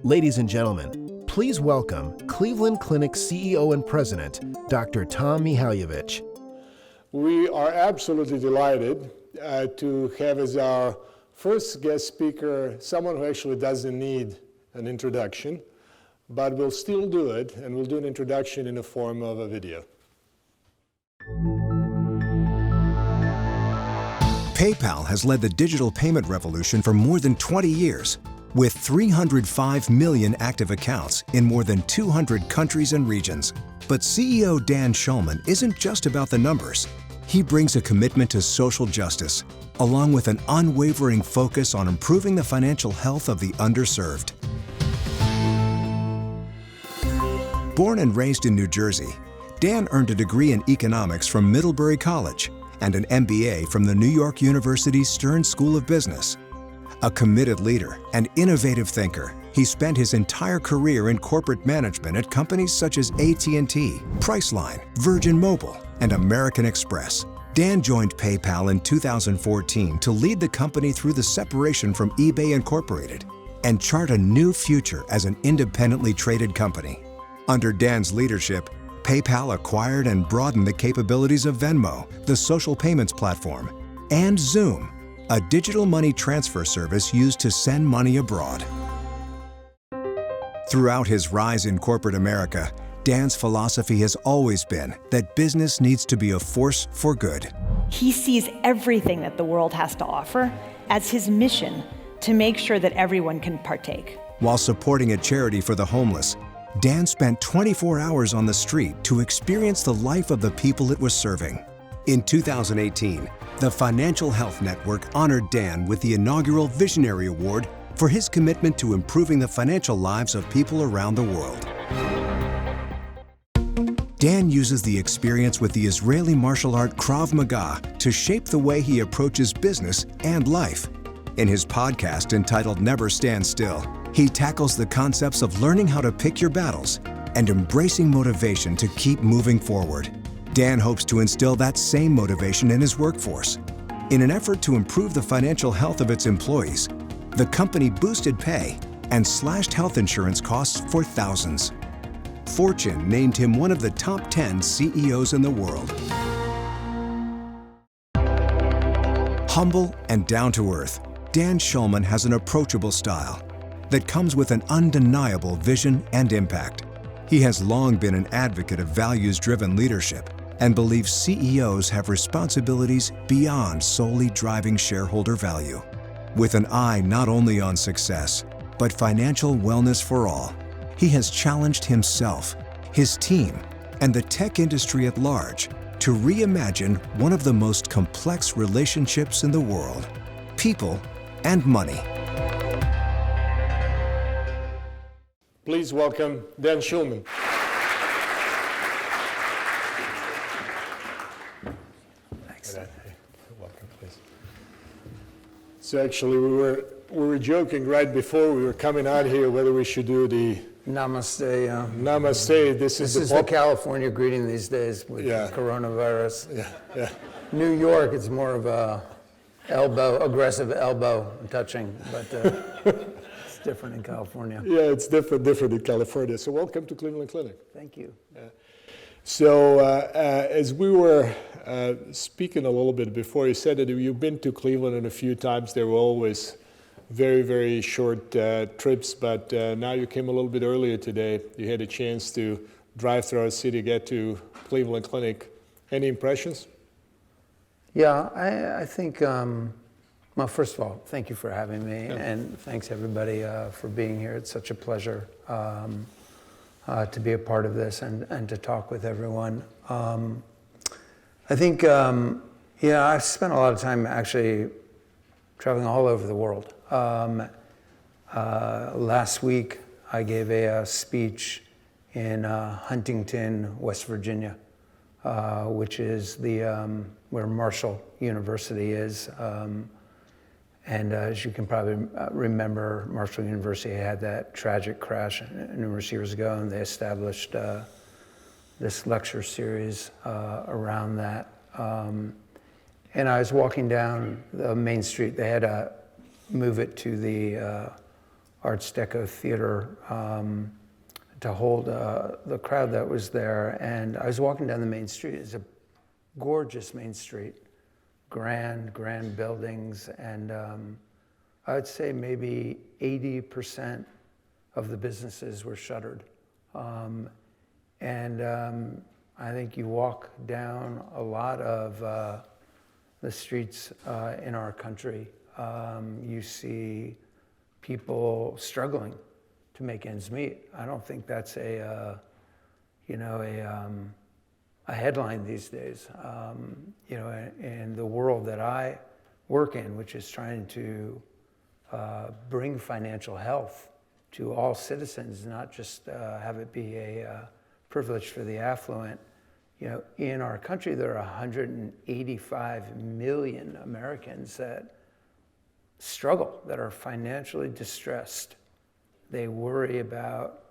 Ladies and gentlemen, please welcome Cleveland Clinic CEO and President, Dr. Tom Mihajlovic. We are absolutely delighted to have as our first guest speaker someone who actually doesn't need an introduction, but we'll still do it, and we'll do an introduction in the form of a video. PayPal has led the digital payment revolution for more than 20 years, with 305 million active accounts in more than 200 countries and regions. But CEO Dan Schulman isn't just about the numbers. He brings a commitment to social justice, along with an unwavering focus on improving the financial health of the underserved. Born and raised in New Jersey, Dan earned a degree in economics from Middlebury College and an MBA from the New York University Stern School of Business. A committed leader and innovative thinker, he spent his entire career in corporate management at companies such as AT&T, Priceline, Virgin Mobile, and American Express. Dan joined PayPal in 2014 to lead the company through the separation from eBay Incorporated and chart a new future as an independently traded company. Under Dan's leadership, PayPal acquired and broadened the capabilities of Venmo, the social payments platform, and Xoom, a digital money transfer service used to send money abroad. Throughout his rise in corporate America, Dan's philosophy has always been that business needs to be a force for good. He sees everything that the world has to offer as his mission to make sure that everyone can partake. While supporting a charity for the homeless, Dan spent 24 hours on the street to experience the life of the people it was serving. In 2018, the Financial Health Network honored Dan with the inaugural Visionary Award for his commitment to improving the financial lives of people around the world. Dan uses the experience with the Israeli martial art Krav Maga to shape the way he approaches business and life. In his podcast entitled Never Stand Still, he tackles the concepts of learning how to pick your battles and embracing motivation to keep moving forward. Dan hopes to instill that same motivation in his workforce. In an effort to improve the financial health of its employees, the company boosted pay and slashed health insurance costs for thousands. Fortune named him one of the top 10 CEOs in the world. Humble and down to earth, Dan Schulman has an approachable style that comes with an undeniable vision and impact. He has long been an advocate of values-driven leadership and believes CEOs have responsibilities beyond solely driving shareholder value. With an eye not only on success, but financial wellness for all, he has challenged himself, his team, and the tech industry at large to reimagine one of the most complex relationships in the world: people and money. Please welcome Dan Schulman. Thanks. Welcome, please. So actually, we were joking right before we were coming out here whether we should do the Namaste. Namaste. This is the California greeting these days with coronavirus. Yeah. New York, it's more of a aggressive elbow touching, but it's different in California. Yeah, it's different in California. So welcome to Cleveland Clinic. Thank you. So as we were speaking a little bit before, you said that you've been to Cleveland a few times. They were always very, very short trips, but now you came a little bit earlier today. You had a chance to drive through our city, get to Cleveland Clinic. Any impressions? Yeah, I think, well, first of all, thank you for having me, and thanks everybody for being here. It's such a pleasure to be a part of this and to talk with everyone. I think, I've spent a lot of time actually traveling all over the world. Last week, I gave a speech in Huntington, West Virginia, which is where Marshall University is. And as you can probably remember, Marshall University had that tragic crash numerous years ago, and they established this lecture series around that. And I was walking down the main street. They had to move it to the Arts Deco Theater to hold the crowd that was there. And I was walking down the main street. It's a gorgeous main street, grand buildings. And I would say maybe 80% of the businesses were shuttered. I think you walk down a lot of the streets in our country, you see people struggling to make ends meet. I don't think that's a headline these days. In the world that I work in, which is trying to bring financial health to all citizens, not just have it be a privilege for the affluent. In our country, there are 185 million Americans that struggle, that are financially distressed. They worry about,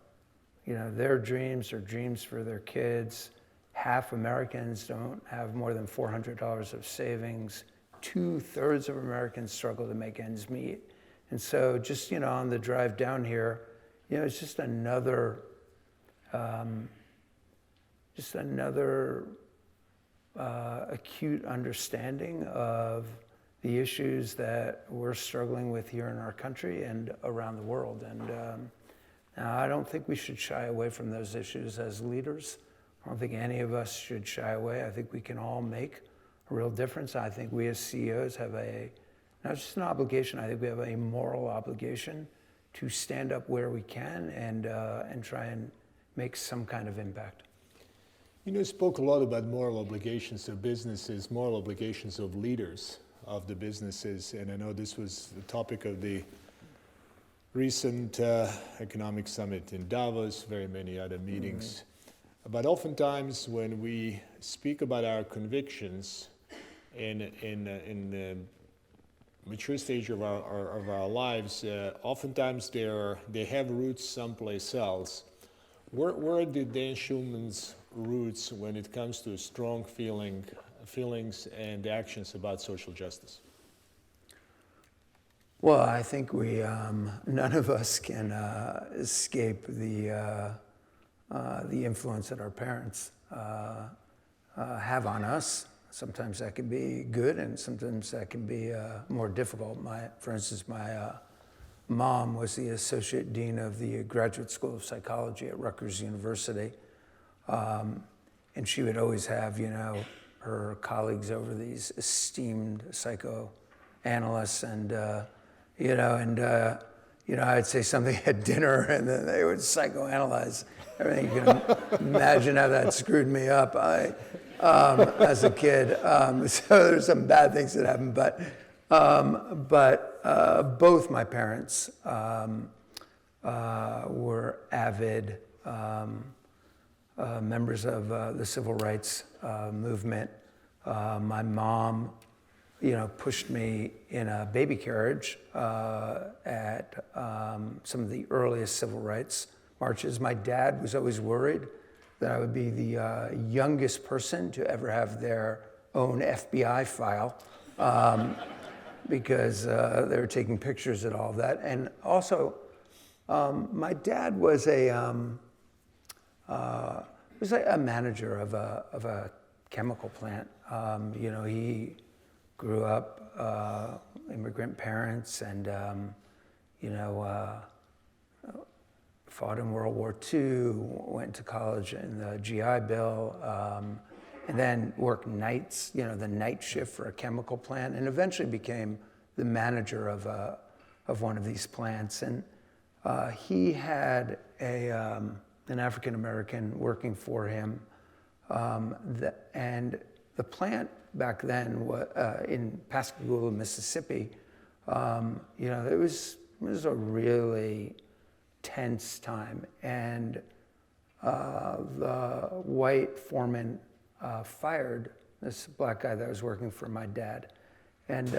their dreams or dreams for their kids. Half Americans don't have more than $400 of savings. 2/3 of Americans struggle to make ends meet. And so just, on the drive down here, it's just another acute understanding of the issues that we're struggling with here in our country and around the world. And I don't think we should shy away from those issues as leaders. I don't think any of us should shy away. I think we can all make a real difference. I think we as CEOs have not just an obligation, I think we have a moral obligation to stand up where we can and try and make some kind of impact. You spoke a lot about moral obligations of businesses, moral obligations of leaders of the businesses, and I know this was the topic of the recent economic summit in Davos, very many other meetings. But oftentimes when we speak about our convictions in the mature stage of our lives, oftentimes they have roots someplace else. Where did Dan Schulman's roots when it comes to strong feelings and actions about social justice? Well, I think none of us can escape the influence that our parents have on us. Sometimes that can be good, and sometimes that can be more difficult. For instance, my mom was the associate dean of the Graduate School of Psychology at Rutgers University, and she would always have, her colleagues over, these esteemed psychoanalysts, and I'd say something at dinner, and then they would psychoanalyze everything. You can imagine how that screwed me up as a kid. So there's some bad things that happened, but both my parents were avid members of the civil rights movement. My mom, pushed me in a baby carriage at some of the earliest civil rights marches. My dad was always worried that I would be the youngest person to ever have their own FBI file because they were taking pictures at all of that. And also, my dad was a manager of a chemical plant. He grew up immigrant parents and fought in World War II, went to college in the GI Bill, and then worked nights, the night shift for a chemical plant, and eventually became the manager of one of these plants. And he had an African American working for him, and the plant back then in Pascagoula, Mississippi, it was a really tense time, and the white foreman fired this black guy that was working for my dad, and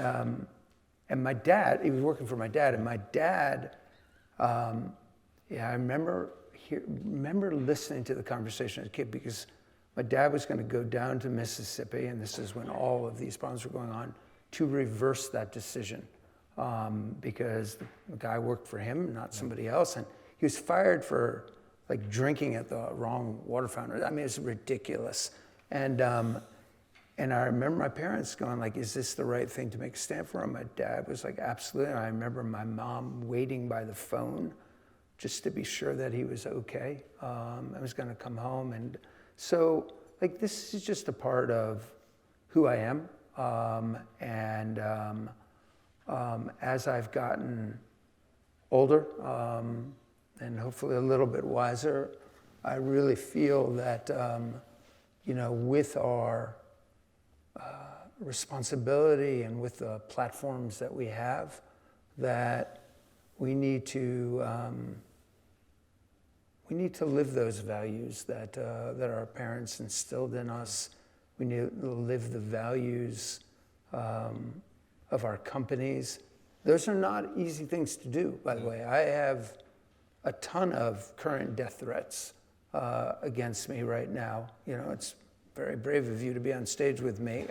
my dad, he was working for my dad, and my dad, I remember listening to the conversation as a kid, because my dad was going to go down to Mississippi, and this is when all of these problems were going on, to reverse that decision because the guy worked for him, not somebody else, and he was fired for like drinking at the wrong water fountain. I mean, it's ridiculous. And I remember my parents going like, is this the right thing to make a stand for? And my dad was like, absolutely. And I remember my mom waiting by the phone just to be sure that he was okay. I was gonna come home. And so like, this is just a part of who I am. As I've gotten older, and hopefully a little bit wiser, I really feel that, with our responsibility and with the platforms that we have, that we need to live those values that our parents instilled in us. We need to live the values of our companies. Those are not easy things to do, by the way. I have a ton of current death threats against me right now. It's very brave of you to be on stage with me.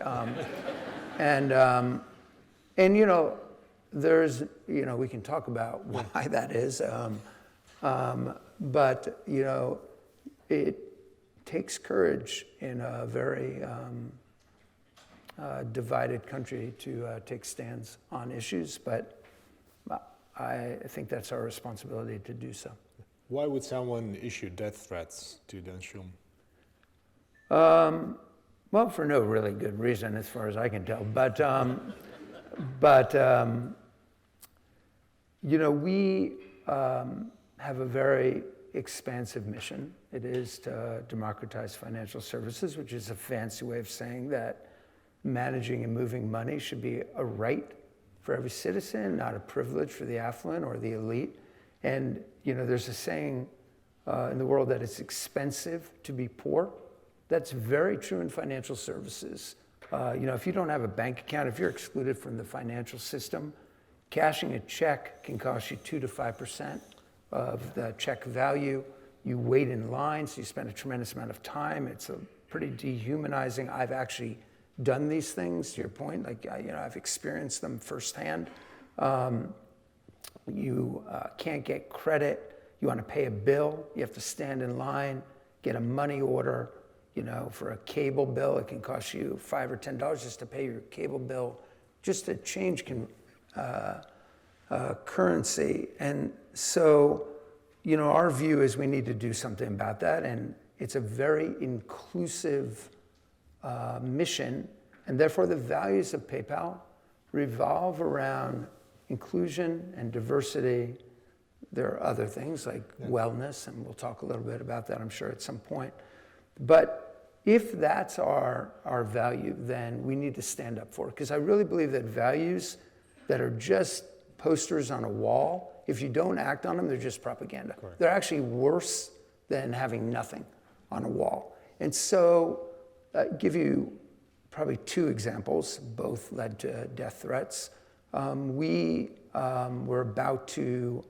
There's, we can talk about why that is. But it takes courage in a very divided country to take stands on issues, but I think that's our responsibility to do so. Why would someone issue death threats to Dan Schulman? Well, for no really good reason, as far as I can tell. We have a very expansive mission. It is to democratize financial services, which is a fancy way of saying that managing and moving money should be a right for every citizen, not a privilege for the affluent or the elite. And there's a saying in the world that it's expensive to be poor. That's very true in financial services. If you don't have a bank account, if you're excluded from the financial system, cashing a check can cost you 2 to 5% of the check value. You wait in line, so you spend a tremendous amount of time. It's a pretty dehumanizing. I've actually done these things, to your point, like, I've experienced them firsthand. You can't get credit. You want to pay a bill, you have to stand in line, get a money order. For a cable bill, it can cost you $5 or $10 just to pay your cable bill, just to change currency. And so, our view is we need to do something about that. And it's a very inclusive mission. And therefore, the values of PayPal revolve around inclusion and diversity. There are other things like wellness, and we'll talk a little bit about that, I'm sure, at some point. But if that's our value, then we need to stand up for it. Because I really believe that values that are just posters on a wall, if you don't act on them, they're just propaganda. Correct. They're actually worse than having nothing on a wall. And so, give you probably 2 examples, both led to death threats. We were about to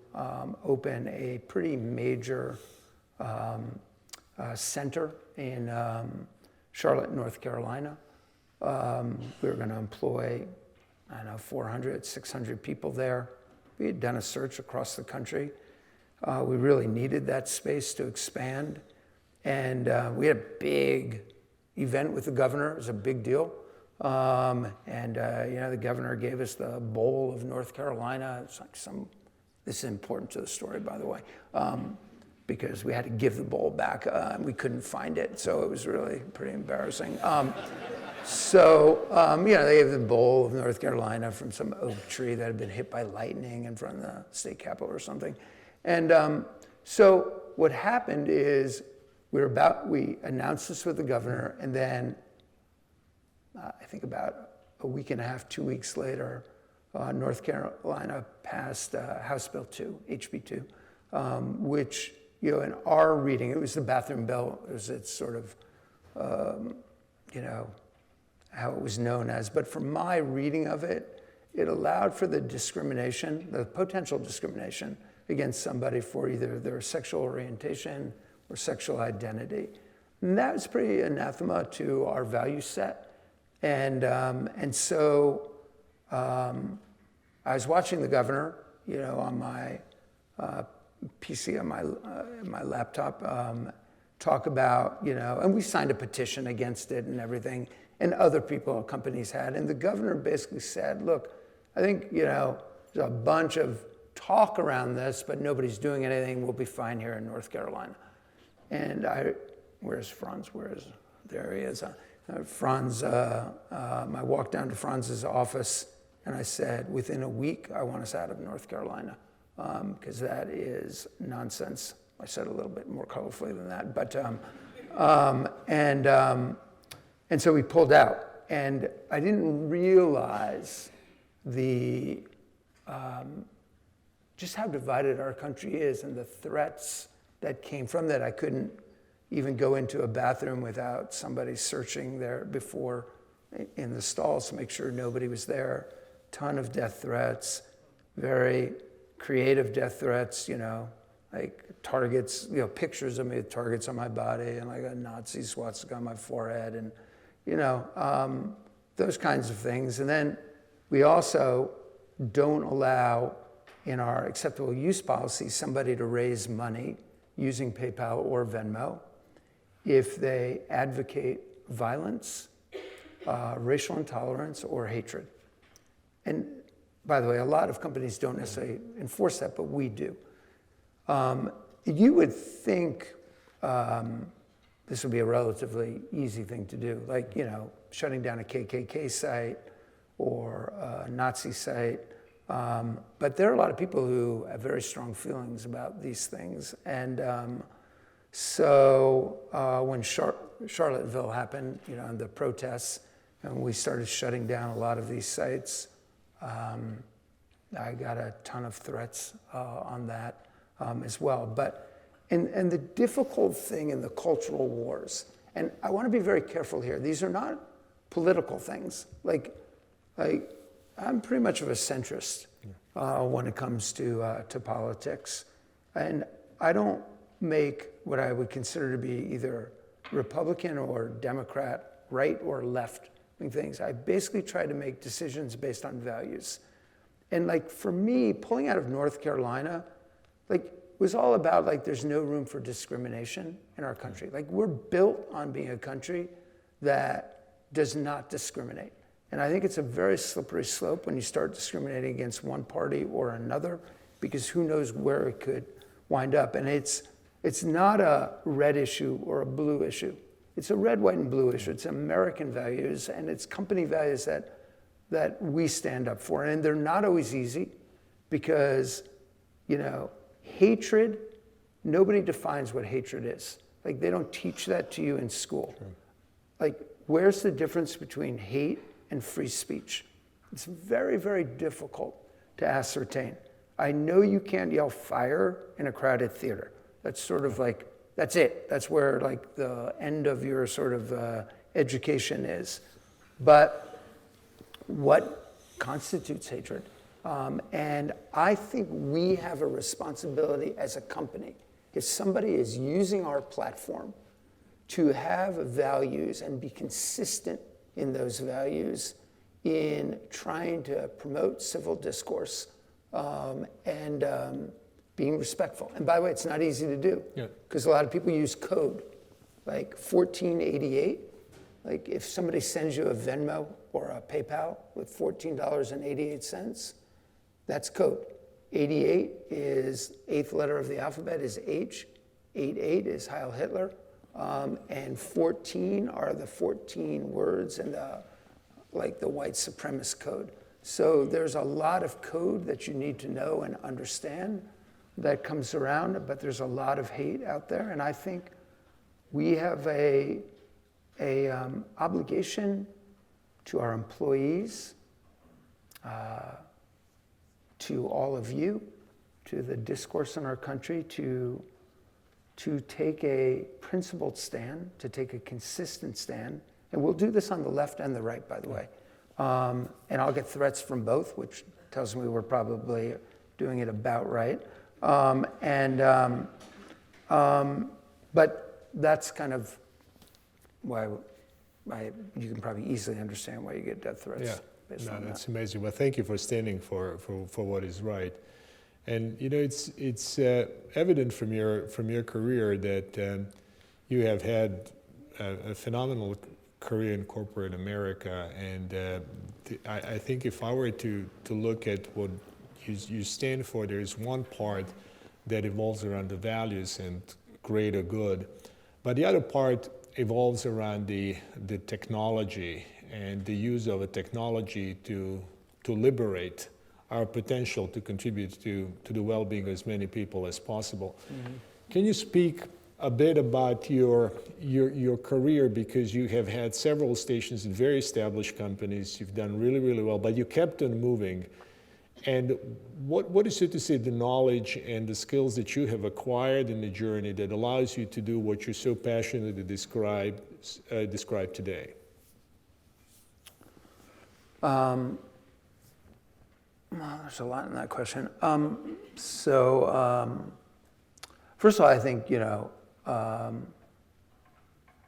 open a pretty major center in Charlotte, North Carolina. We were going to employ, 400, 600 people there. We had done a search across the country. We really needed that space to expand. And we had a big event with the governor. It was a big deal. The governor gave us the bowl of North Carolina. It's like this is important to the story, by the way. Because we had to give the bowl back. We couldn't find it, so it was really pretty embarrassing. They gave the bowl of North Carolina from some oak tree that had been hit by lightning in front of the state capitol or something. And so what happened is we announced this with the governor, and then I think about a week and a half, 2 weeks later, North Carolina passed House Bill 2, HB 2, which, in our reading, it was the bathroom bill. It's sort of, how it was known as. But from my reading of it, it allowed for the discrimination, the potential discrimination against somebody for either their sexual orientation or sexual identity. And that was pretty anathema to our value set. And so I was watching the governor, on my PC, on my laptop, talk about, and we signed a petition against it and everything, and other people, companies had. And the governor basically said, look, I think, there's a bunch of talk around this, but nobody's doing anything. We'll be fine here in North Carolina. And where's Franz? There he is. Franz, I walked down to Franz's office and I said, within a week, I want us out of North Carolina, because that is nonsense. I said a little bit more colorfully than that, but, and so we pulled out. And I didn't realize just how divided our country is and the threats that came from that. I couldn't even go into a bathroom without somebody searching there before in the stalls to make sure nobody was there. Ton of death threats, very creative death threats, like targets, pictures of me with targets on my body and like a Nazi swastika on my forehead and, those kinds of things. And then we also don't allow in our acceptable use policy somebody to raise money using PayPal or Venmo if they advocate violence, racial intolerance, or hatred. And by the way, a lot of companies don't necessarily enforce that, but we do. You would think this would be a relatively easy thing to do, like, shutting down a KKK site or a Nazi site. But there are a lot of people who have very strong feelings about these things. And so when Charlottesville happened, and the protests, and we started shutting down a lot of these sites, I got a ton of threats on that as well. And the difficult thing in the cultural wars, and I want to be very careful here, these are not political things. Like I'm pretty much of a centrist when it comes to politics. And I don't make what I would consider to be either Republican or Democrat, right or left things. I basically try to make decisions based on values. And like for me, pulling out of North Carolina, like was all about like there's no room for discrimination in our country. Like we're built on being a country that does not discriminate. And I think it's a very slippery slope when you start discriminating against one party or another, because who knows where it could wind up. And it's not a red issue or a blue issue. It's a red, white, and blue issue. It's American values, and it's company values that we stand up for. And they're not always easy because, hatred, nobody defines what hatred is. Like, they don't teach that to you in school. Sure. Like, where's the difference between hate and free speech? It's very, very difficult to ascertain. I know you can't yell fire in a crowded theater. That's sort of like, that's it. That's where like the end of your sort of education is. But what constitutes hatred? And I think we have a responsibility as a company. If somebody is using our platform to have values and be consistent in those values in trying to promote civil discourse and being respectful. And by the way, it's not easy to do because a lot of people use code, like 1488. Like if somebody sends you a Venmo or a PayPal with $14.88, that's code. 88 is eighth letter of the alphabet is H. 88 is Heil Hitler. And 14 are the 14 words in the white supremacist code. So there's a lot of code that you need to know and understand that comes around, but there's a lot of hate out there. And I think we have a obligation to our employees, to all of you, to the discourse in our country, to take a principled stand, to take a consistent stand. And we'll do this on the left and the right, by the way. And I'll get threats from both, which tells me we're probably doing it about right. But that's kind of why you can probably easily understand why you get death threats. based on That's that. amazing. Well, thank you for standing for what is right. And it's evident from your career that you have had a phenomenal career in corporate America. And I think if I were to look at what you stand for, there is one part that evolves around the values and greater good, but the other part evolves around the technology and the use of a technology to liberate our potential to contribute to the well-being of as many people as possible. Mm-hmm. Can you speak a bit about your career, because you have had several stations in very established companies, you've done really, really well, but you kept on moving. And what is, so to say, the knowledge and the skills that you have acquired in the journey that allows you to do what you're so passionately describe today? Well, there's a lot in that question. First of all, I think,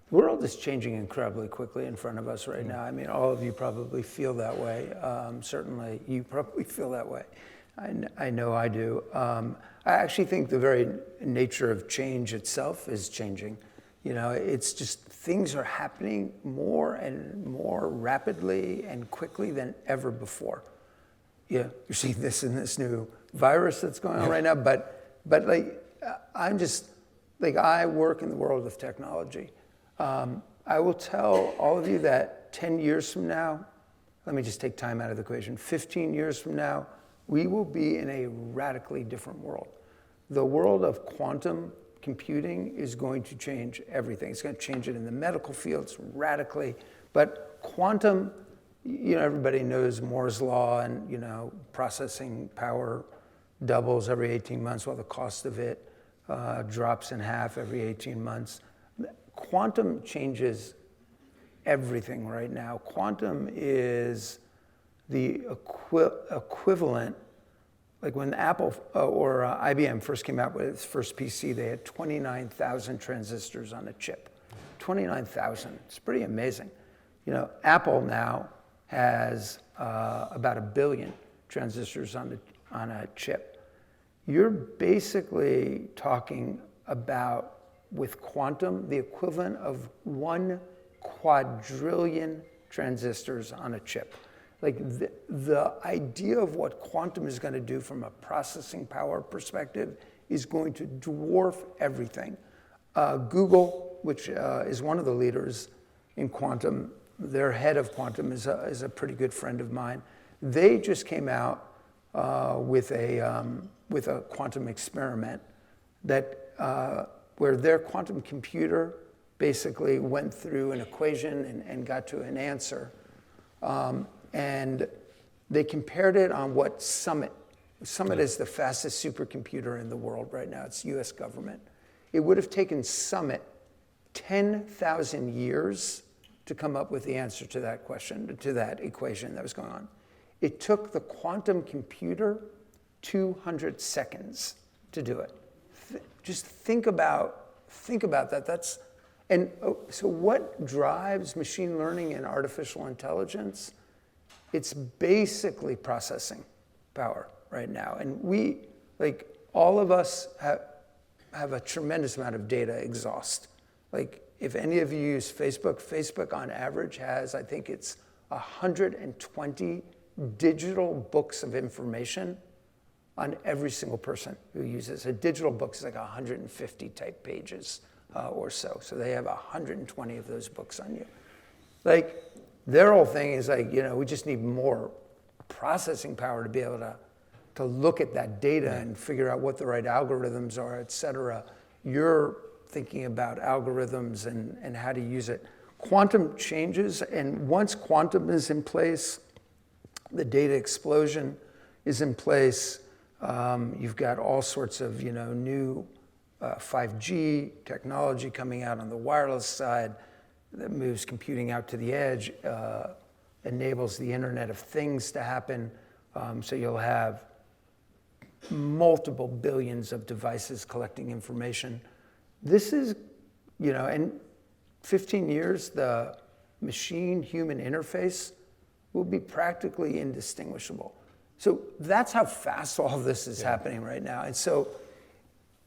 the world is changing incredibly quickly in front of us right now. I mean, all of you probably feel that way. Certainly, you probably feel that way. I know I do. I actually think the very nature of change itself is changing. It's just things are happening more and more rapidly and quickly than ever before. Yeah, you're seeing this in this new virus that's going on right now. But I'm just I work in the world of technology. I will tell all of you that 10 years from now, let me just take time out of the equation, 15 years from now, we will be in a radically different world. The world of quantum computing is going to change everything. It's going to change it in the medical fields radically, but quantum, everybody knows Moore's law, and processing power doubles every 18 months while the cost of it drops in half every 18 months. Quantum changes everything right now. Quantum is the equivalent, like when Apple or IBM first came out with its first PC, they had 29,000 transistors on a chip. 29,000, it's pretty amazing. Apple now has about 1 billion transistors on a chip. You're basically talking about, with quantum, the equivalent of 1 quadrillion transistors on a chip. Like the idea of what quantum is going to do from a processing power perspective is going to dwarf everything. Google, which is one of the leaders in quantum, their head of quantum is a pretty good friend of mine. They just came out with a quantum experiment that where their quantum computer basically went through an equation and got to an answer. And they compared it on what Summit is the fastest supercomputer in the world right now. It's US government. It would have taken Summit 10,000 years to come up with the answer to that question, to that equation that was going on. It took the quantum computer 200 seconds to do it. Just think about that. So what drives machine learning and artificial intelligence? It's basically processing power right now. And we, all of us have a tremendous amount of data exhaust. If any of you use Facebook on average has, I think it's 120 digital books of information on every single person who uses. A digital book is like 150 type pages or so. So they have 120 of those books on you. Their whole thing is we just need more processing power to be able to look at that data and figure out what the right algorithms are, et cetera. You're thinking about algorithms and how to use it. Quantum changes, and once quantum is in place, the data explosion is in place. You've got all sorts of new 5G technology coming out on the wireless side that moves computing out to the edge, enables the Internet of Things to happen. So you'll have multiple billions of devices collecting information. This is, in 15 years, the machine-human interface will be practically indistinguishable. So that's how fast all of this is happening right now. And so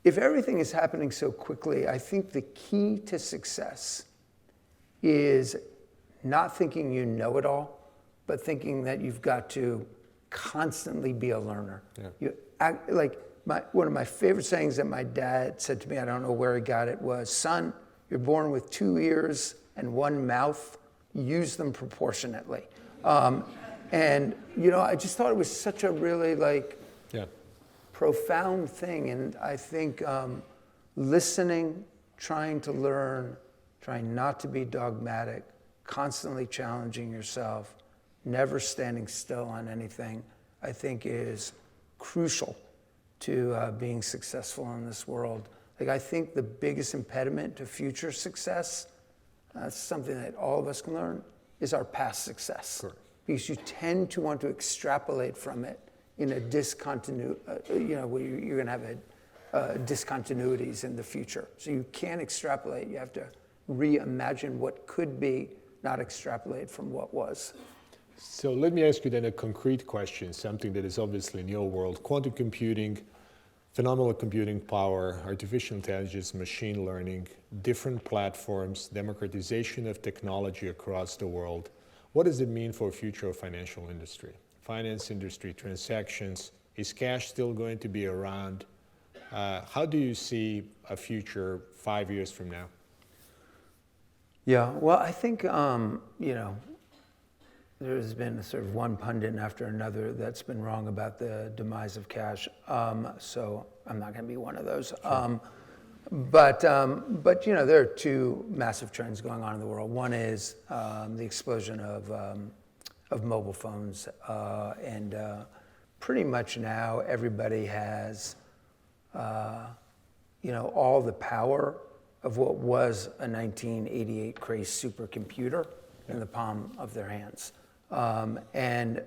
if everything is happening so quickly, I think the key to success is not thinking you know it all, but thinking that you've got to constantly be a learner. One of my favorite sayings that my dad said to me, I don't know where he got it, was, son, you're born with 2 ears and 1 mouth, use them proportionately. And I just thought it was such a really profound thing. And I think listening, trying to learn, trying not to be dogmatic, constantly challenging yourself, never standing still on anything, I think is crucial to being successful in this world. I think the biggest impediment to future success, that's something that all of us can learn, is our past success. Sure. Because you tend to want to extrapolate from it in a discontinuity, where you're going to have discontinuities in the future. So you can't extrapolate. You have to reimagine what could be, not extrapolate from what was. So let me ask you then a concrete question, something that is obviously in your world: quantum computing, phenomenal computing power, artificial intelligence, machine learning, different platforms, democratization of technology across the world. What does it mean for the future of financial industry? Finance industry, transactions, is cash still going to be around? How do you see a future 5 years from now? Yeah, well, I think, there's been sort of one pundit after another that's been wrong about the demise of cash. So I'm not going to be one of those. Sure. But there are 2 massive trends going on in the world. One is the explosion of mobile phones, and pretty much now everybody has all the power of what was a 1988 Cray supercomputer in the palm of their hands. And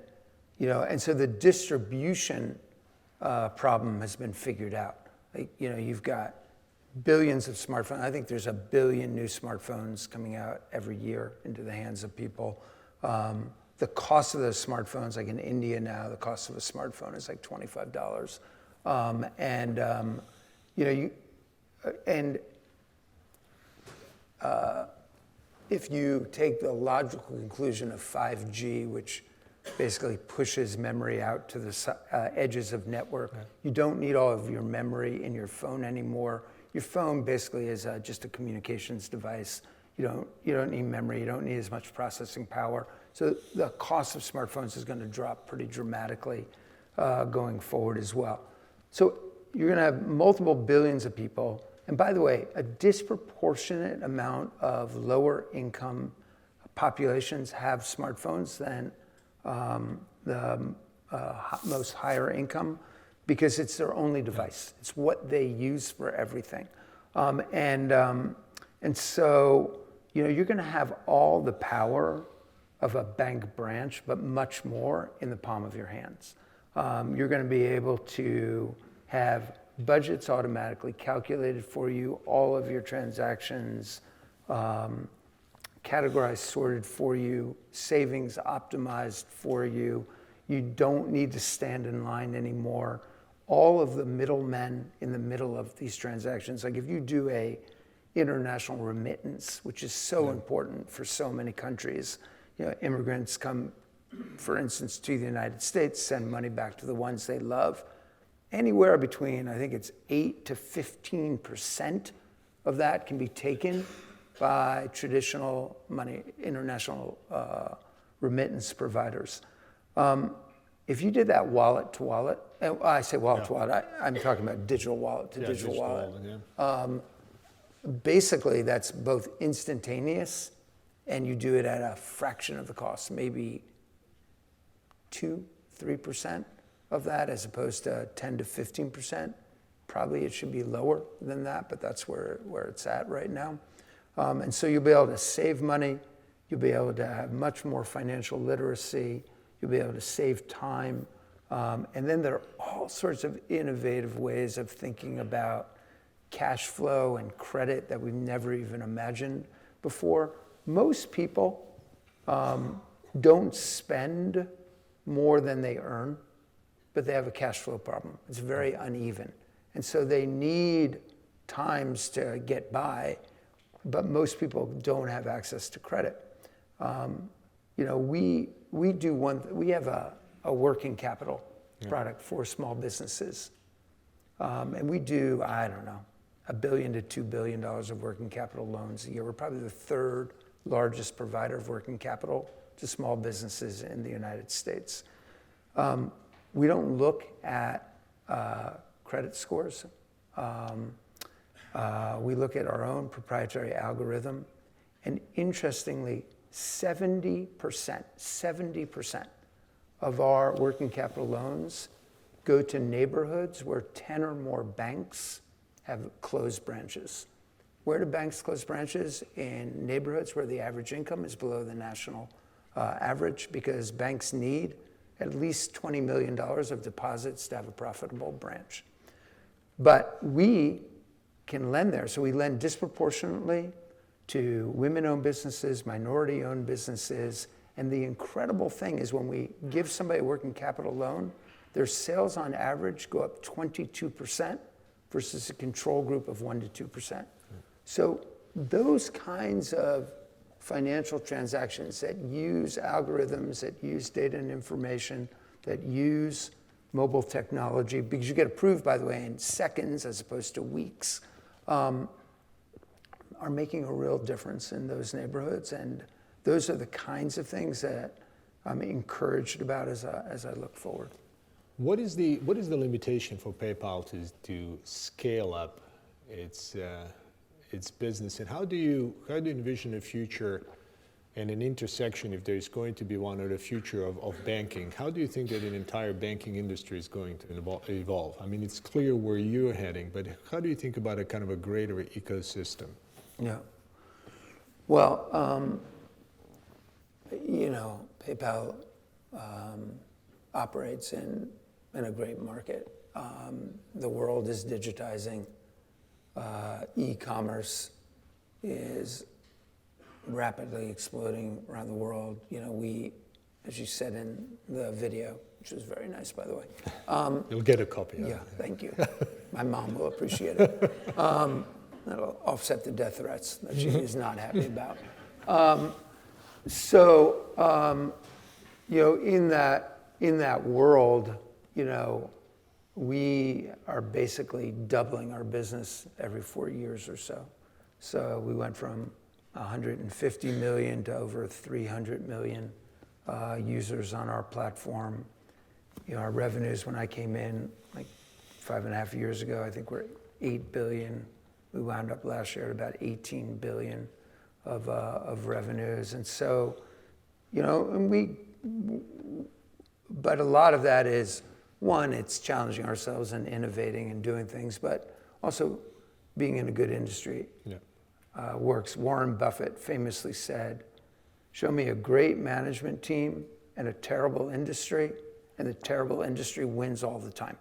so the distribution problem has been figured out. You've got billions of smartphones. I think there's 1 billion new smartphones coming out every year into the hands of people. The cost of those smartphones, like in India now, the cost of a smartphone is like $25. If you take the logical conclusion of 5G, which basically pushes memory out to the edges of network, you don't need all of your memory in your phone anymore. Your phone basically is just a communications device. You don't need memory. You don't need as much processing power. So the cost of smartphones is going to drop pretty dramatically going forward as well. So you're going to have multiple billions of people. And by the way, a disproportionate amount of lower income populations have smartphones than the most higher income, because it's their only device. It's what they use for everything. And so, you're going to have all the power of a bank branch, but much more in the palm of your hands. You're going to be able to have budgets automatically calculated for you, all of your transactions categorized, sorted for you, savings optimized for you. You don't need to stand in line anymore. All of the middlemen in the middle of these transactions, like if you do a international remittance, which is so important for so many countries, immigrants come, for instance, to the United States, send money back to the ones they love. Anywhere between, I think it's 8 to 15% of that can be taken by traditional money, international remittance providers. If you did that wallet to wallet, I say wallet to wallet, I'm talking about digital wallet to digital wallet. Basically, that's both instantaneous, and you do it at a fraction of the cost, maybe 2-3% of that, as opposed to 10 to 15%. Probably it should be lower than that, but that's where it's at right now. And so you'll be able to save money, you'll be able to have much more financial literacy, you'll be able to save time, and then there are all sorts of innovative ways of thinking about cash flow and credit that we've never even imagined before. Most people don't spend more than they earn, but they have a cash flow problem. It's very uneven. And so they need times to get by, but most people don't have access to credit. You know, we have a working capital product for small businesses. And we do, I don't know, $1 billion to $2 billion of working capital loans a year. We're probably the third largest provider of working capital to small businesses in the United States. We don't look at credit scores. We look at our own proprietary algorithm. And interestingly, 70% of our working capital loans go to neighborhoods where 10 or more banks have closed branches. Where do banks close branches? In neighborhoods where the average income is below the national average, because banks need at least $20 million of deposits to have a profitable branch. But we can lend there. So we lend disproportionately to women-owned businesses, minority-owned businesses. And the incredible thing is when we give somebody a working capital loan, their sales on average go up 22% versus a control group of 1% to 2%. So those kinds of financial transactions that use algorithms, that use data and information, that use mobile technology, because you get approved, by the way, in seconds as opposed to weeks, are making a real difference in those neighborhoods. And those are the kinds of things that I'm encouraged about as I look forward. What is the limitation for PayPal to scale up its business, and how do you envision a future and an intersection, if there's going to be one, or the future of banking? How do you think that an entire banking industry is going to evolve? I mean, it's clear where you're heading, but how do you think about a kind of a greater ecosystem? Yeah. Well, you know, PayPal operates in a great market. The world is digitizing. E-commerce is rapidly exploding around the world. You know, we, as you said in the video, which was very nice, by the way. You'll get a copy of it. Yeah, thank you. My mom will appreciate it. That'll offset the death threats that she is not happy about. You know, in that world, you know, we are basically doubling our business every 4 years or so. So we went from 150 million to over 300 million users on our platform. You know, our revenues when I came in like 5.5 years ago, I think we're 8 billion. We wound up last year at about 18 billion of revenues. And so, you know, but a lot of that is, one, it's challenging ourselves and innovating and doing things, but also being in a good industry works. Warren Buffett famously said, show me a great management team and a terrible industry, and the terrible industry wins all the time.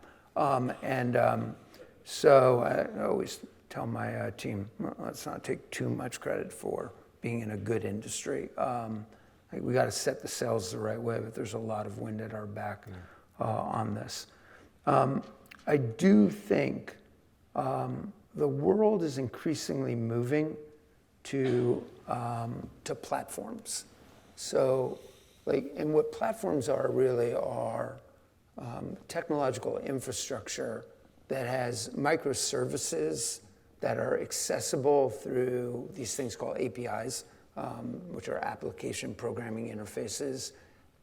So I always tell my team, well, let's not take too much credit for being in a good industry. We got to set the sails the right way, but there's a lot of wind at our back on this. I do think the world is increasingly moving to platforms. So, and what platforms are really are technological infrastructure that has microservices that are accessible through these things called APIs, which are application programming interfaces.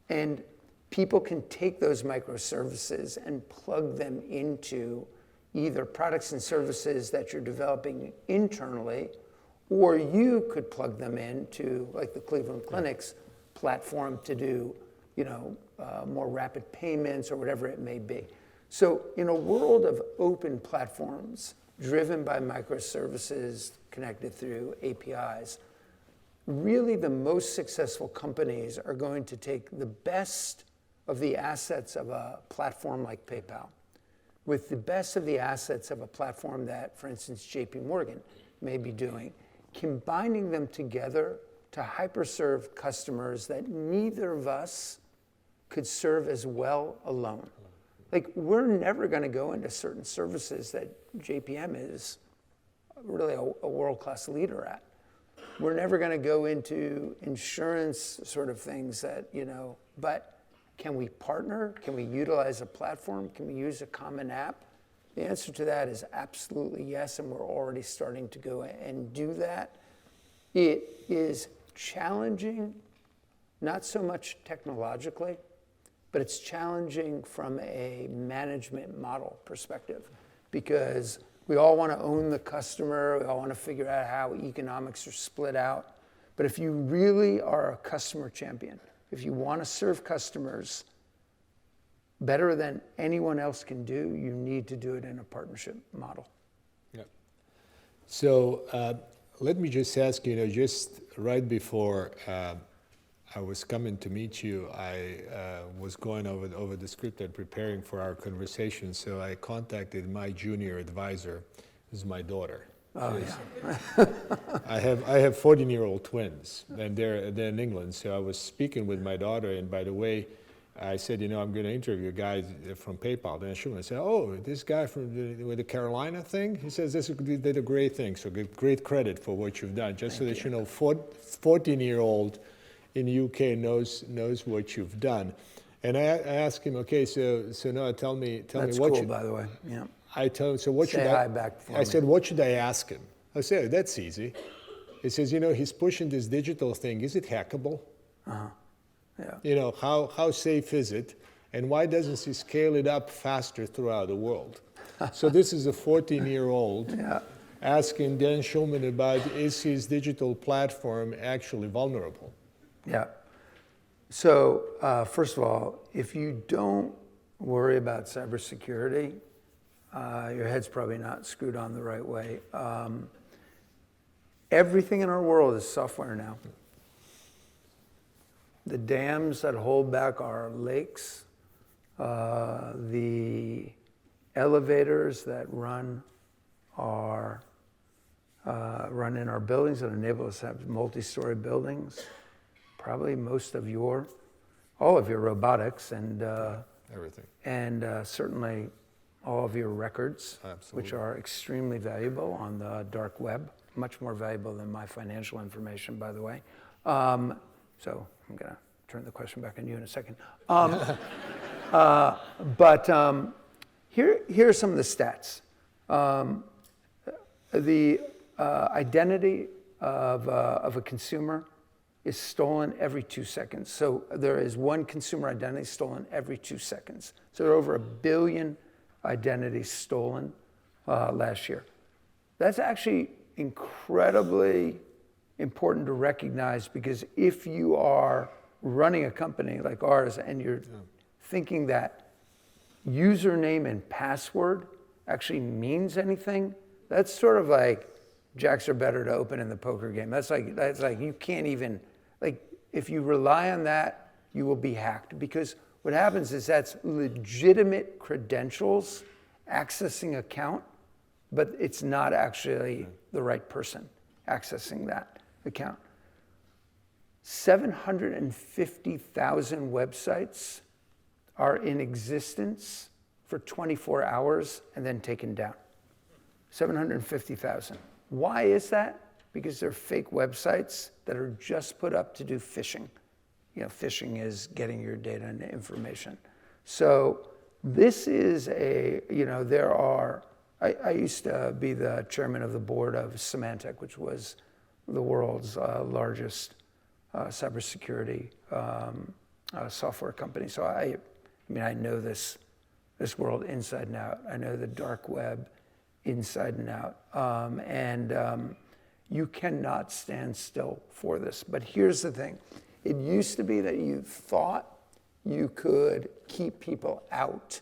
And people can take those microservices and plug them into either products and services that you're developing internally, or you could plug them into like the Cleveland Clinic's platform to do, you know, more rapid payments or whatever it may be. So in a world of open platforms driven by microservices connected through APIs, really the most successful companies are going to take the best of the assets of a platform like PayPal with the best of the assets of a platform that, for instance, JP Morgan may be doing, combining them together to hyper-serve customers that neither of us could serve as well alone. Like, we're never going to go into certain services that JPM is really a world-class leader at. We're never going to go into insurance sort of things that, but can we partner? Can we utilize a platform? Can we use a common app? The answer to that is absolutely yes, and we're already starting to go and do that. It is challenging, not so much technologically, but it's challenging from a management model perspective, because we all want to own the customer, we all want to figure out how economics are split out. But if you really are a customer champion, if you want to serve customers better than anyone else can do, you need to do it in a partnership model. Yeah. So let me just ask, just right before I was coming to meet you, I was going over the script and preparing for our conversation, so I contacted my junior advisor, who's my daughter. Oh, yeah. I have 14-year-old twins, and they're in England, so I was speaking with my daughter, and by the way, I said, I'm going to interview a guy from PayPal. Then Schulman said, oh, this guy with the Carolina thing? He says, you did a great thing, so great credit for what you've done. Just Thank so that 14-year-old in the UK knows what you've done. And I asked him, okay, so now tell me That's what cool, by the way. Yeah. I tell him, so what should hi back for I me. said, what should I ask him? I said, that's easy. He says, he's pushing this digital thing. Is it hackable? Yeah. How safe is it? And why doesn't he scale it up faster throughout the world? So this is a 14-year-old Yeah. asking Dan Schulman about, is his digital platform actually vulnerable? Yeah. So first of all, if you don't worry about cybersecurity, your head's probably not screwed on the right way. Everything in our world is software now. The dams that hold back our lakes, the elevators that run in our buildings that enable us to have multi-story buildings, probably all of your robotics and Everything. And certainly all of your records, Absolutely. which are extremely valuable on the dark web, much more valuable than my financial information, by the way. So I'm going to turn the question back on you in a second. But here are some of the stats. The identity of a consumer is stolen every 2 seconds. So there is one consumer identity stolen every 2 seconds. So there are over 1 billion identities stolen last year. That's actually incredibly important to recognize, because if you are running a company like ours and you're thinking that username and password actually means anything, that's sort of like jacks are better to open in the poker game. That's like you can't even, like, if you rely on that, you will be hacked, because what happens is that's legitimate credentials accessing account, but it's not actually the right person accessing that account. 750,000 websites are in existence for 24 hours and then taken down. 750,000. Why is that? Because they're fake websites that are just put up to do phishing. Phishing is getting your data and information. So this is I used to be the chairman of the board of Symantec, which was the world's largest cybersecurity software company. So I know this world inside and out. I know the dark web inside and out. You cannot stand still for this. But here's the thing. It used to be that you thought you could keep people out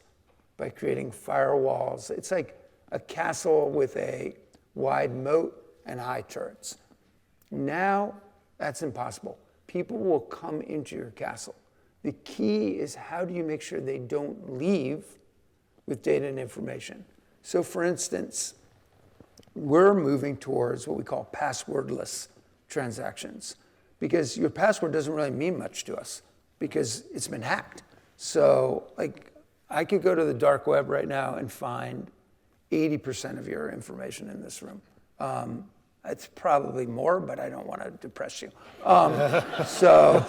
by creating firewalls. It's like a castle with a wide moat and high turrets. Now, that's impossible. People will come into your castle. The key is, how do you make sure they don't leave with data and information? So for instance, we're moving towards what we call passwordless transactions. because your password doesn't really mean much to us because it's been hacked. So like I could go to the dark web right now and find 80% of your information in this room. It's probably more, but I don't want to depress you. So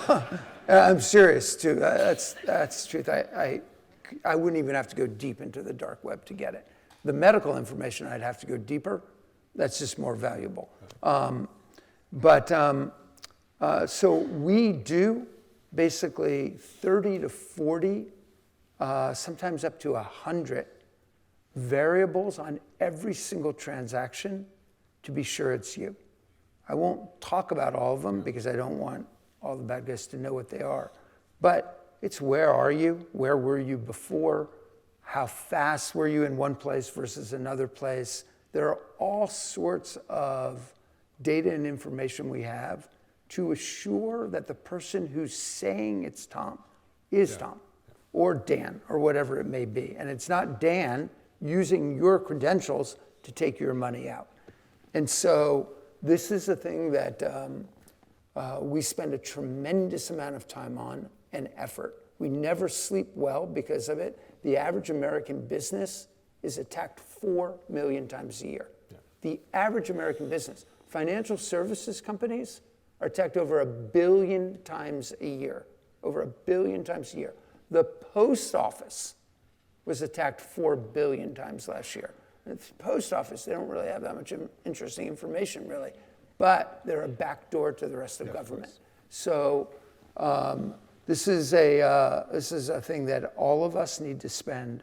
I'm serious too. That's the truth. I wouldn't even have to go deep into the dark web to get it. The medical information, I'd have to go deeper. That's just more valuable. So we do basically 30 to 40, sometimes up to 100 variables on every single transaction to be sure it's you. I won't talk about all of them because I don't want all the bad guys to know what they are. But it's where are you? Where were you before? How fast were you in one place versus another place? There are all sorts of data and information we have to assure that the person who's saying it's Tom is Tom or Dan or whatever it may be. And it's not Dan using your credentials to take your money out. And so this is a thing that we spend a tremendous amount of time on and effort. We never sleep well because of it. The average American business is attacked 4 million times a year. Yeah. The average American business. Financial services companies are attacked over 1 billion times a year. Over 1 billion times a year. The post office was attacked 4 billion times last year. The post office, they don't really have that much interesting information, really. But they're a backdoor to the rest of government. So this is a thing that all of us need to spend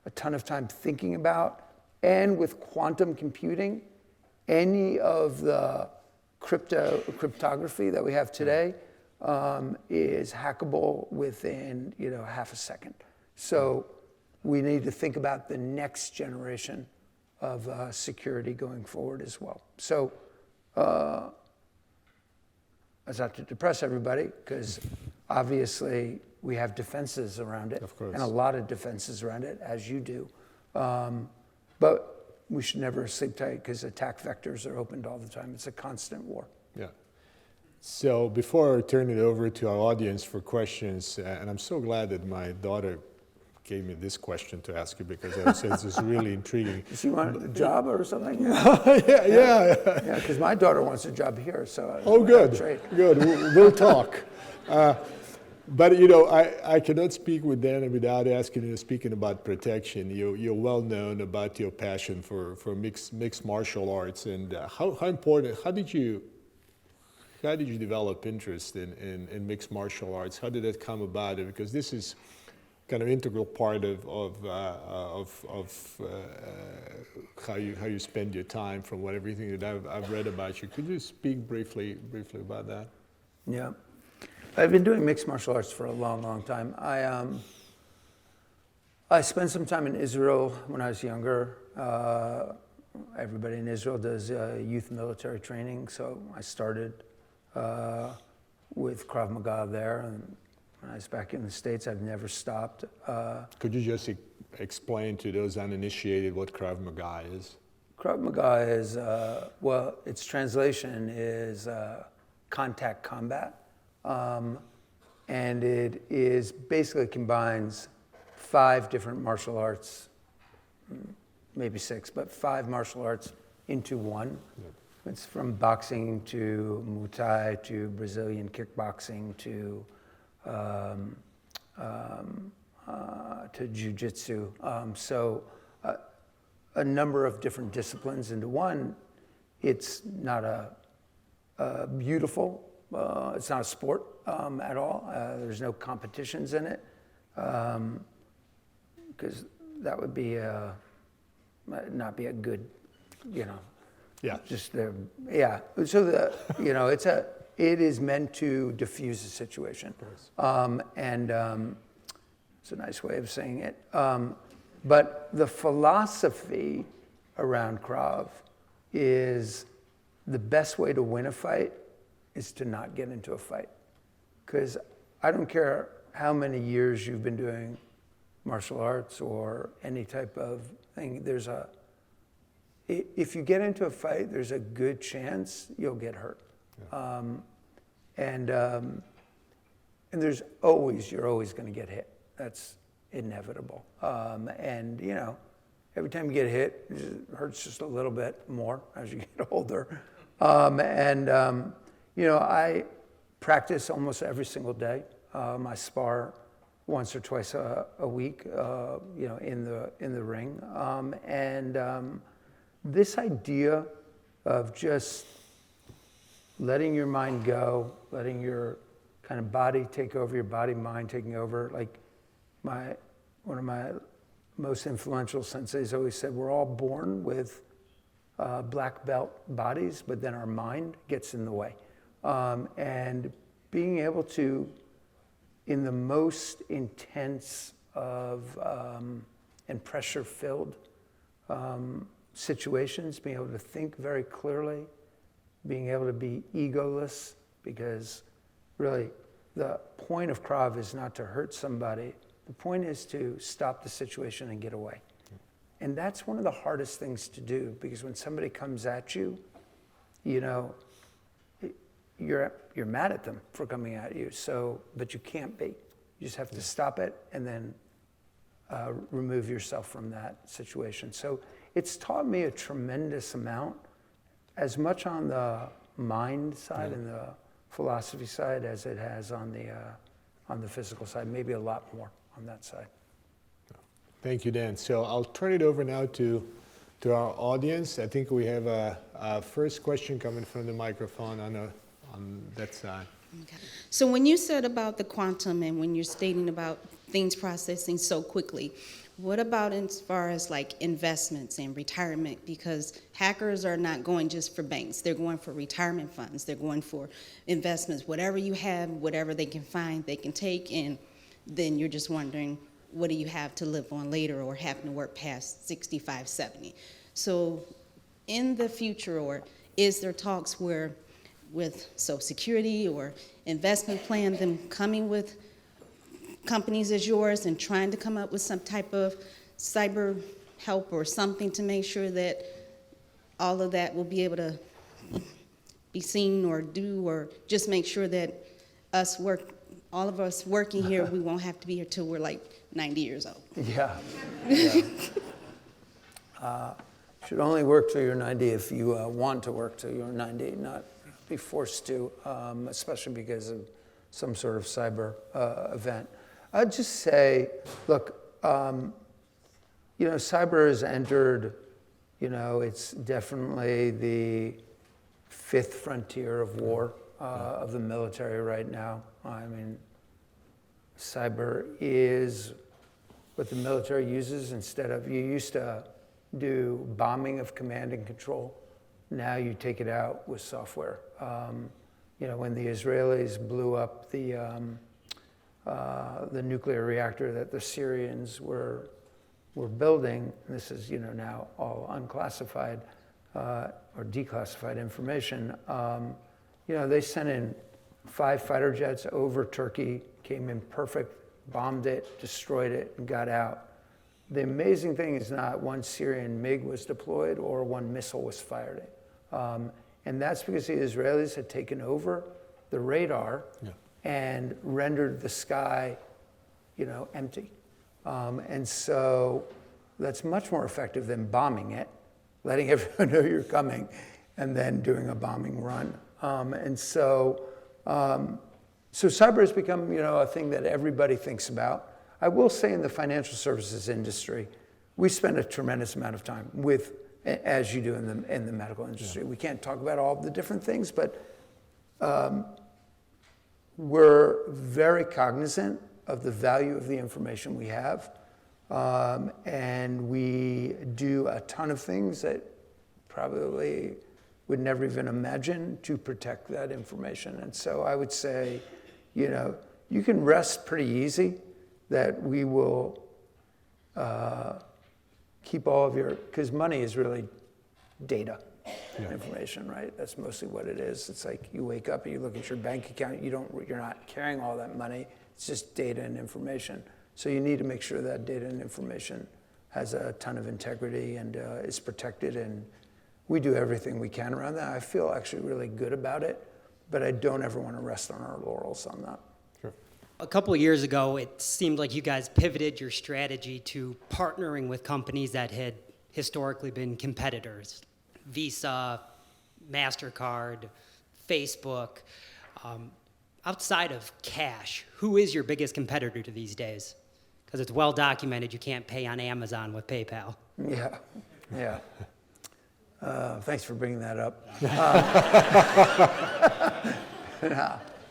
a ton of time thinking about. And with quantum computing, any of the cryptography that we have today is hackable within half a second. So we need to think about the next generation of security going forward as well. So that's not to depress everybody, because obviously we have defenses around it, and a lot of defenses around it, as you do. But we should never sleep tight, because attack vectors are opened all the time. It's a constant war. Yeah. So before I turn it over to our audience for questions, and I'm so glad that my daughter gave me this question to ask you, because I said this is really intriguing. Does she want a job or something? Yeah, because my daughter wants a job here, so. Good. We'll talk. But I cannot speak with Dan without asking you, speaking about protection. You're well known about your passion for mixed martial arts, and how important. How did you develop interest in mixed martial arts? How did that come about? Because this is kind of integral part of how you spend your time, from everything that I've read about you. Could you speak briefly about that? Yeah, I've been doing mixed martial arts for a long, long time. I spent some time in Israel when I was younger. Everybody in Israel does youth military training, so I started with Krav Maga there. And when I was back in the States, I've never stopped. Could you just explain to those uninitiated what Krav Maga is? Krav Maga is, its translation is contact combat. And it is basically combines 5 different martial arts, maybe 6, but 5 martial arts into one. Yep. It's from boxing to Muay Thai to Brazilian kickboxing to jiu-jitsu. So a number of different disciplines into one. It's not a beautiful, it's not a sport at all. There's no competitions in it, because that would be not be a good, Yeah. just yeah. So it is meant to diffuse a situation, and it's a nice way of saying it. But the philosophy around Krav is the best way to win a fight is to not get into a fight. Because I don't care how many years you've been doing martial arts or any type of thing, if you get into a fight, there's a good chance you'll get hurt. Yeah. And there's always, you're always going to get hit. That's inevitable. And you know, every time you get hit, it hurts just a little bit more as you get older. You know, I practice almost every single day. I spar once or twice a week, you know, in the ring. This idea of just letting your mind go, letting your kind of body take over, your body, mind taking over. Like one of my most influential senseis always said, we're all born with black belt bodies, but then our mind gets in the way. And being able to, in the most intense of and pressure-filled situations, being able to think very clearly, being able to be egoless, because really the point of Krav is not to hurt somebody. The point is to stop the situation and get away. And that's one of the hardest things to do, because when somebody comes at you, you know, you're mad at them for coming at you. So, but you can't be. You just have to stop it and then remove yourself from that situation. So it's taught me a tremendous amount, as much on the mind side and the philosophy side as it has on the physical side. Maybe a lot more on that side. Thank you, Dan. So I'll turn it over now to our audience. I think we have a first question coming from the microphone on that side. Okay. So when you said about the quantum and when you're stating about things processing so quickly, what about as far as like investments and retirement? Because hackers are not going just for banks. They're going for retirement funds. They're going for investments. Whatever you have, whatever they can find, they can take. And then you're just wondering, what do you have to live on later, or having to work past 65, 70? So in the future, or is there talks where with Social Security or investment plan, them coming with companies as yours and trying to come up with some type of cyber help or something to make sure that all of that will be able to be seen or do, or just make sure that all of us working here, we won't have to be here till we're like 90 years old. Yeah. Should only work till you're 90 if you want to work till you're 90, not be forced to, especially because of some sort of cyber event. I'd just say, look, you know, cyber has entered, you know, it's definitely the fifth frontier of war of the military right now. I mean, cyber is what the military uses instead of, you used to do bombing of command and control. Now you take it out with software. You know, when the Israelis blew up the nuclear reactor that the Syrians were building, and this is, you know, now all unclassified or declassified information, you know, they sent in 5 fighter jets over Turkey, came in perfect, bombed it, destroyed it, and got out. The amazing thing is not one Syrian MiG was deployed or one missile was fired. And that's because the Israelis had taken over the radar and rendered the sky, you know, empty. And so that's much more effective than bombing it, letting everyone know you're coming, and then doing a bombing run. So cyber has become, you know, a thing that everybody thinks about. I will say in the financial services industry, we spend a tremendous amount of time with, as you do in the medical industry. We can't talk about all the different things, but we're very cognizant of the value of the information we have. And we do a ton of things that probably would never even imagine to protect that information. And so I would say, you know, you can rest pretty easy that we will keep all of your, because money is really data information, right? That's mostly what it is. It's like you wake up and you look at your bank account, you're not carrying all that money. It's just data and information. So you need to make sure that data and information has a ton of integrity and is protected, and we do everything we can around that. I feel actually really good about it, but I don't ever want to rest on our laurels on that. Sure. A couple of years ago, it seemed like you guys pivoted your strategy to partnering with companies that had historically been competitors. Visa, MasterCard, Facebook. Outside of cash, who is your biggest competitor to these days? Because it's well documented you can't pay on Amazon with PayPal. Yeah. Thanks for bringing that up.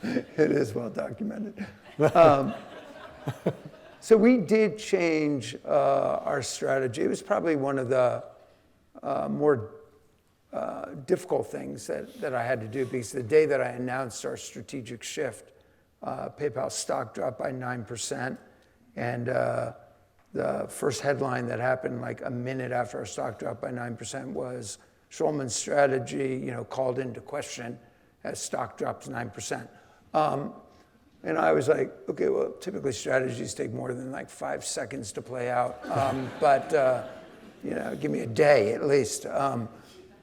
It is well documented. So we did change our strategy. It was probably one of the more difficult things that I had to do, because the day that I announced our strategic shift, PayPal stock dropped by 9%. And the first headline that happened like a minute after our stock dropped by 9% was Schulman's strategy, called into question as stock drops 9%. And I was like, okay, well, typically strategies take more than like 5 seconds to play out. But give me a day at least,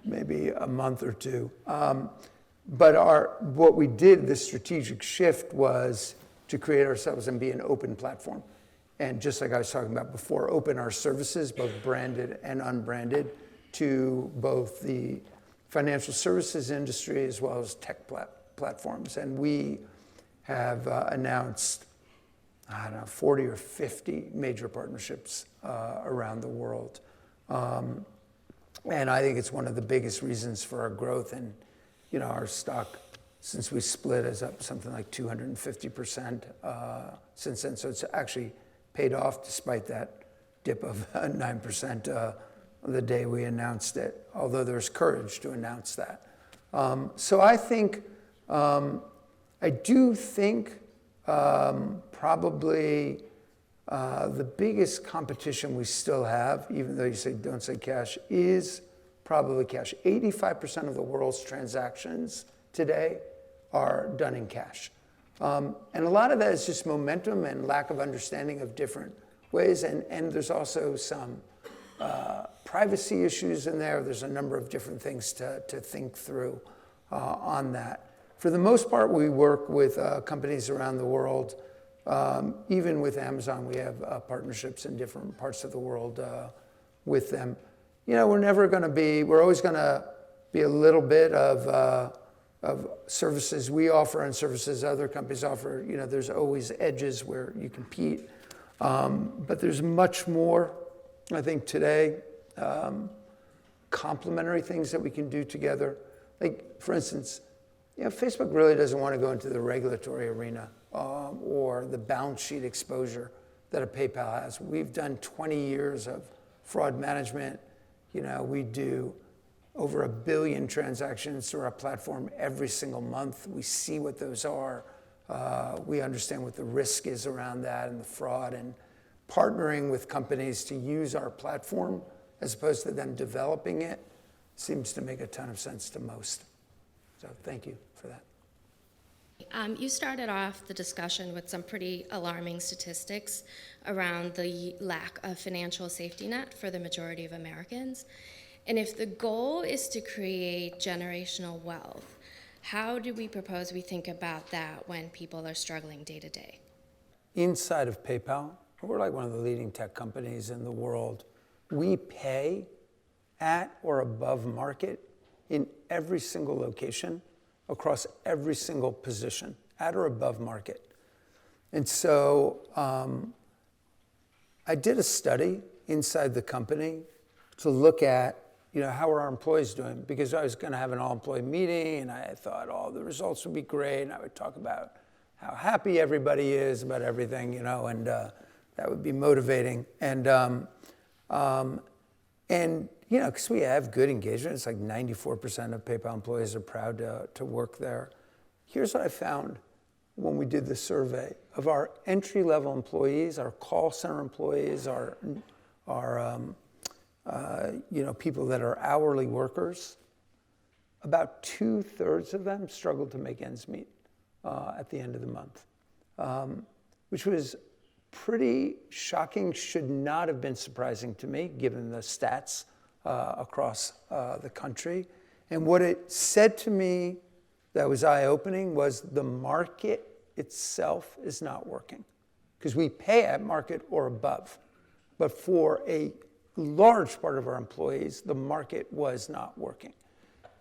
maybe a month or two. But what we did, the strategic shift, was to create ourselves and be an open platform. And just like I was talking about before, open our services, both branded and unbranded, to both the financial services industry as well as tech platforms. And we have announced, 40 or 50 major partnerships around the world. And I think it's one of the biggest reasons for our growth. And, our stock, since we split, is up something like 250% since then. So it's actually paid off despite that dip of 9% the day we announced it, although there's courage to announce that. So I think, I do think probably the biggest competition we still have, even though you say don't say cash, is probably cash. 85% of the world's transactions today are done in cash. And a lot of that is just momentum and lack of understanding of different ways. And there's also some privacy issues in there. There's a number of different things to think through on that. For the most part, we work with companies around the world. Even with Amazon, we have partnerships in different parts of the world with them. We're always going to be a little bit of services we offer and services other companies offer. There's always edges where you compete. But there's much more, I think, today, complementary things that we can do together. Like, for instance, Facebook really doesn't want to go into the regulatory arena or the balance sheet exposure that a PayPal has. We've done 20 years of fraud management. We do over 1 billion transactions through our platform every single month. We see what those are. We understand what the risk is around that and the fraud, and partnering with companies to use our platform as opposed to them developing it seems to make a ton of sense to most. So thank you for that. You started off the discussion with some pretty alarming statistics around the lack of financial safety net for the majority of Americans. And if the goal is to create generational wealth, how do we propose we think about that when people are struggling day to day? Inside of PayPal, we're like one of the leading tech companies in the world. We pay at or above market in every single location, across every single position, at or above market. And so I did a study inside the company to look at, how are our employees doing? Because I was going to have an all-employee meeting, and I thought, the results would be great, and I would talk about how happy everybody is about everything, and that would be motivating. And because we have good engagement, it's like 94% of PayPal employees are proud to work there. Here's what I found when we did the survey. Of our entry-level employees, our call center employees, our people that are hourly workers, about 2/3 of them struggled to make ends meet at the end of the month, which was pretty shocking, should not have been surprising to me, given the stats across the country. And what it said to me that was eye-opening was the market itself is not working, because we pay at market or above. But for a large part of our employees, the market was not working.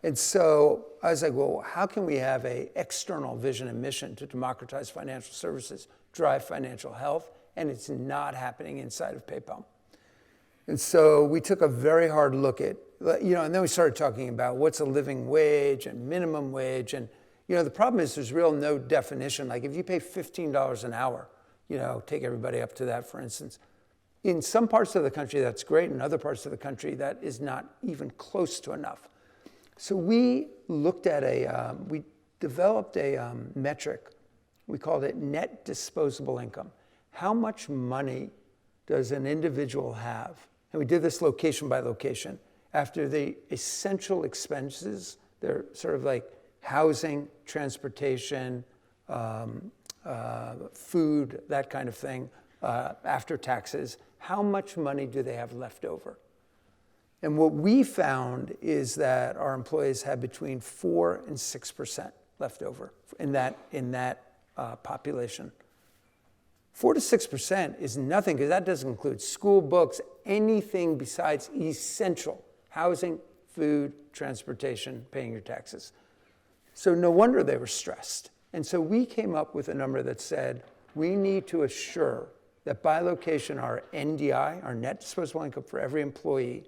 And so I was like, well, how can we have an external vision and mission to democratize financial services, drive financial health, and it's not happening inside of PayPal? And so we took a very hard look at, and then we started talking about what's a living wage and minimum wage. And, the problem is there's no definition. Like if you pay $15 an hour, take everybody up to that, for instance. In some parts of the country, that's great. In other parts of the country, that is not even close to enough. So we looked at we developed a metric. We called it net disposable income. How much money does an individual have? And we did this location by location. After the essential expenses, they're sort of like housing, transportation, food, that kind of thing, after taxes, how much money do they have left over? And what we found is that our employees had between 4 and 6% left over in that population. 4 to 6% is nothing, because that doesn't include school books, anything besides essential: housing, food, transportation, paying your taxes. So no wonder they were stressed. And so we came up with a number that said we need to assure that by location our NDI, our net disposable income for every employee,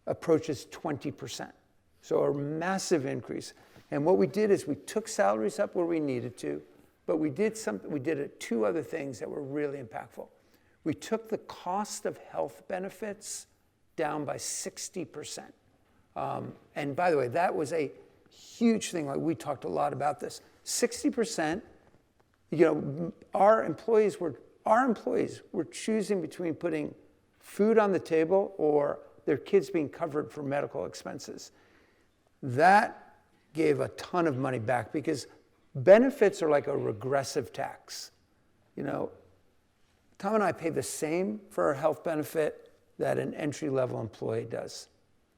approaches 20%. So a massive increase. And what we did is we took salaries up where we needed to, but we did two other things that were really impactful. We took the cost of health benefits down by 60%. And by the way, that was a huge thing. Like, we talked a lot about this. 60%, our employees were choosing between putting food on the table or their kids being covered for medical expenses. That gave a ton of money back, because benefits are like a regressive tax. Tom and I pay the same for our health benefit that an entry-level employee does.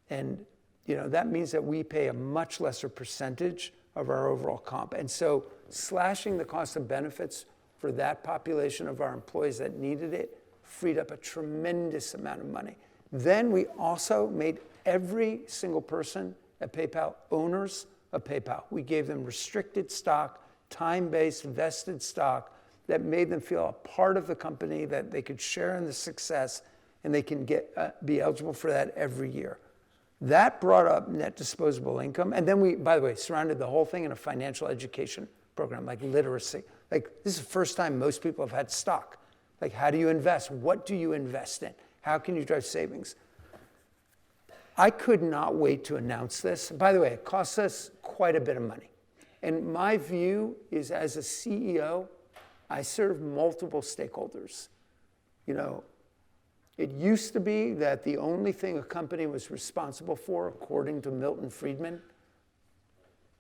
And that means that we pay a much lesser percentage of our overall comp. And so slashing the cost of benefits for that population of our employees that needed it freed up a tremendous amount of money. Then we also made every single person at PayPal owners of PayPal. We gave them restricted stock, time-based, vested stock that made them feel a part of the company, that they could share in the success, and they can be eligible for that every year. That brought up net disposable income. And then we, by the way, surrounded the whole thing in a financial education program, like literacy. Like, this is the first time most people have had stock. Like, how do you invest? What do you invest in? How can you drive savings? I could not wait to announce this. By the way, it costs us quite a bit of money. And my view is, as a CEO, I serve multiple stakeholders. It used to be that the only thing a company was responsible for, according to Milton Friedman,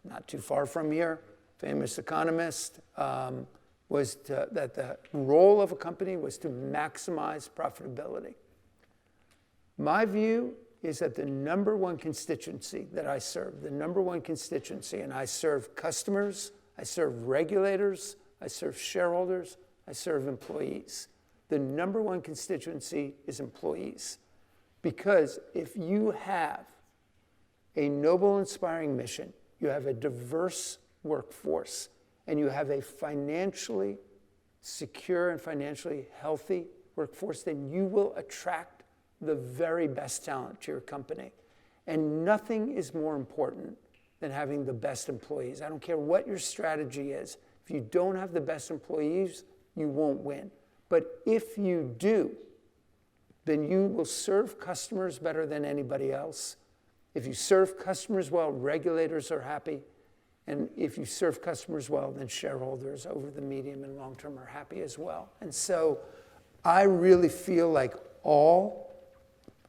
not too far from here, famous economist, was that the role of a company was to maximize profitability. My view is that the number one constituency that I serve, and I serve customers, I serve regulators, I serve shareholders, I serve employees. The number one constituency is employees. Because if you have a noble, inspiring mission, you have a diverse workforce, and you have a financially secure and financially healthy workforce, then you will attract the very best talent to your company. And nothing is more important than having the best employees. I don't care what your strategy is. If you don't have the best employees, you won't win. But if you do, then you will serve customers better than anybody else. If you serve customers well, regulators are happy. And if you serve customers well, then shareholders over the medium and long term are happy as well. And so I really feel like all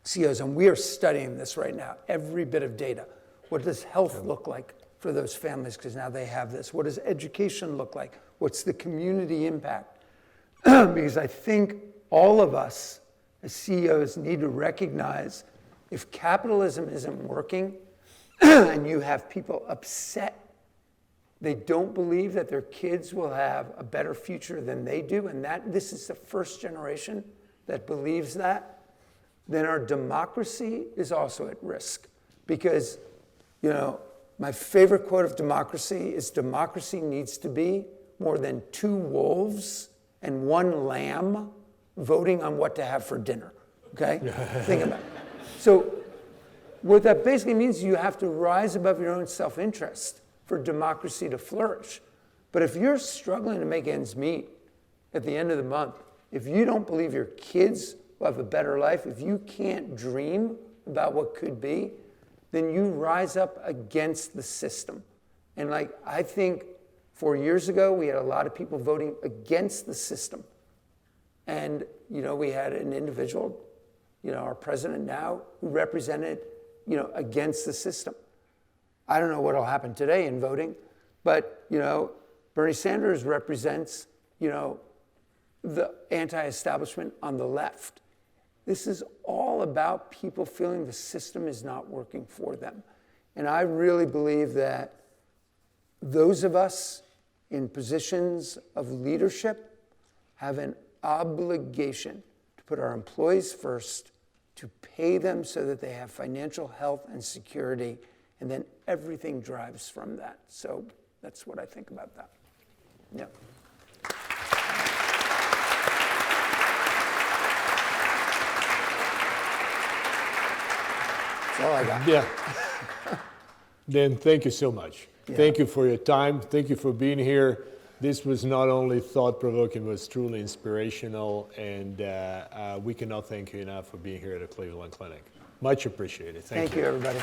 CEOs, and we are studying this right now, every bit of data. What does health look like for those families? Because now they have this. What does education look like? What's the community impact? Because I think all of us as CEOs need to recognize, if capitalism isn't working and you have people upset They don't believe that their kids will have a better future than they do, and that this is the first generation that believes that, then our democracy is also at risk. Because, you know, my favorite quote of democracy is democracy needs to be more than 2 wolves and 1 lamb voting on what to have for dinner, okay? Think about it. So what that basically means, you have to rise above your own self-interest for democracy to flourish. But if you're struggling to make ends meet at the end of the month, if you don't believe your kids will have a better life, if you can't dream about what could be, then you rise up against the system. And like, I think 4 years ago, we had a lot of people voting against the system. And, you know, we had an individual, you know, our president now, who represented, you know, against the system. I don't know what will happen today in voting, but, you know, Bernie Sanders represents, you know, the anti-establishment on the left. This is all about people feeling the system is not working for them. And I really believe that those of us in positions of leadership have an obligation to put our employees first, to pay them so that they have financial health and security, and then everything drives from that. So that's what I think about that. Yeah. That's all I got. Yeah. Dan, thank you so much. Yeah. Thank you for your time. Thank you for being here. This was not only thought-provoking, it was truly inspirational, and we cannot thank you enough for being here at the Cleveland Clinic. Much appreciated. Thank you. Thank you, everybody.